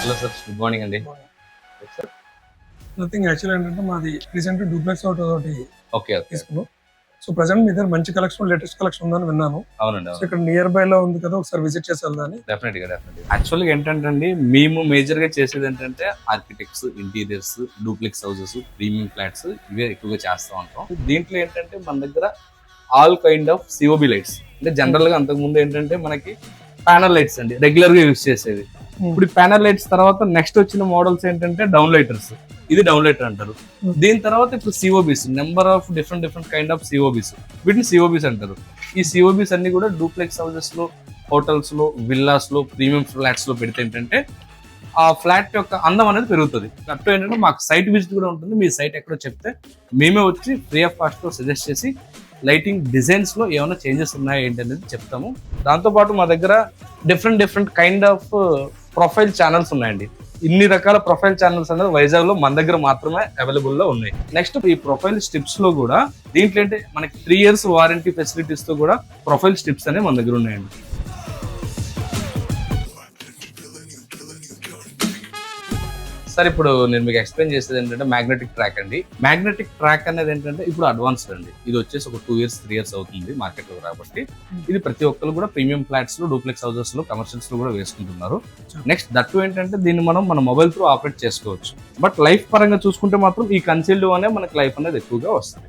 Hello sir, good morning అండి. Sir nothing actual ఏంటంటే మాది రీసెంట్ డూప్లెక్స్ ఒకటి ఓకే తీసుకున్నాం. సో ప్రజెంట్ మీ దగ్గర మంచి కలెక్షన్, లేటెస్ట్ కలెక్షన్ ఉందని విన్నాను. అవునండి. సో ఇక్కడ నియర్ బై లో ఉంది కదా, ఒకసారి విజిట్ చేసి వెళ్దాని. డెఫినెట్గా. యాక్చువల్గా ఏంటంటే అండి, మేము మేజర్గా చేసేది ఏంటంటే architects, interiors, duplex houses, premium flats ఇవే ఎక్కువగా చేస్తూ ఉంటాం. దీంట్లో ఏంటంటే మన దగ్గర all kind of COB lights, అంటే జనరల్ గా అంతకుముందు ఏంటంటే మనకి ప్యానల్ లైట్స్ అండి రెగ్యులర్ గా యూజ్ చేసేది. ఇప్పుడు ప్యానల్ లైట్స్ తర్వాత నెక్స్ట్ వచ్చిన మోడల్స్ ఏంటంటే డౌన్ లైటర్స్. ఇది డౌన్ లైటర్ అంటారు. దీని తర్వాత ఇప్పుడు COBs, number of different kind of COBs, వీటిని సిఓబిస్ అంటారు. ఈ సిఓబిస్ అన్ని కూడా డూప్లెక్స్ హౌసెస్ లో, హోటల్స్ లో, విల్లాస్ లో, ప్రీమియం ఫ్లాట్స్ లో పెడితే ఏంటంటే ఆ ఫ్లాట్ యొక్క అందం అనేది పెరుగుతుంది. అప్పుడు ఏంటంటే మాకు సైట్ విజిట్ కూడా ఉంటుంది. మీ సైట్ ఎక్కడో చెప్తే మేమే వచ్చి ఫ్రీ ఆఫ్ కాస్ట్ లో సజెస్ట్ చేసి లైటింగ్ డిజైన్స్ లో ఏమైనా చేంజెస్ ఉన్నాయా ఏంటి అనేది చెప్తాము. దాంతోపాటు మా దగ్గర different kind of profile channels ఉన్నాయండి. ఇన్ని రకాల ప్రొఫైల్ ఛానల్స్ అనేది వైజాగ్ లో మన దగ్గర మాత్రమే అవైలబుల్ లో ఉన్నాయి. నెక్స్ట్ ఈ ప్రొఫైల్ స్ట్రిప్స్ లో కూడా దీంట్లో ఏంటి మనకి 3 years వారంటీ ఫెసిలిటీస్ తో కూడా ప్రొఫైల్ స్ట్రిప్స్ అనేవి మన దగ్గర ఉన్నాయండి. సార్ ఇప్పుడు నేను మీకు ఎక్స్ప్లెయిన్ చేసేది ఏంటంటే మ్యాగ్నెటిక్ ట్రాక్ అండి. మ్యాగ్నెటిక్ ట్రాక్ అనేది ఏంటంటే ఇప్పుడు అడ్వాన్స్డ్ అండి. ఇది వచ్చేసి ఒక 2 years 3 years అవుతుంది మార్కెట్ లో కాబట్టి. ఇది ప్రతి ఒక్కరు కూడా ప్రీమియం ఫ్లాట్స్ లో, డూప్లెక్స్ హౌసెస్ లో, కమర్షియల్స్ లో కూడా వేసుకుంటున్నారు. నెక్స్ట్ దట్టు ఏంటంటే దీన్ని మన మొబైల్ త్రూ ఆపరేట్ చేసుకోవచ్చు. బట్ లైఫ్ పరంగా చూసుకుంటే మాత్రం ఈ కన్సీల్డ్ అనే మనకి లైఫ్ అనేది ఎక్కువగా వస్తుంది.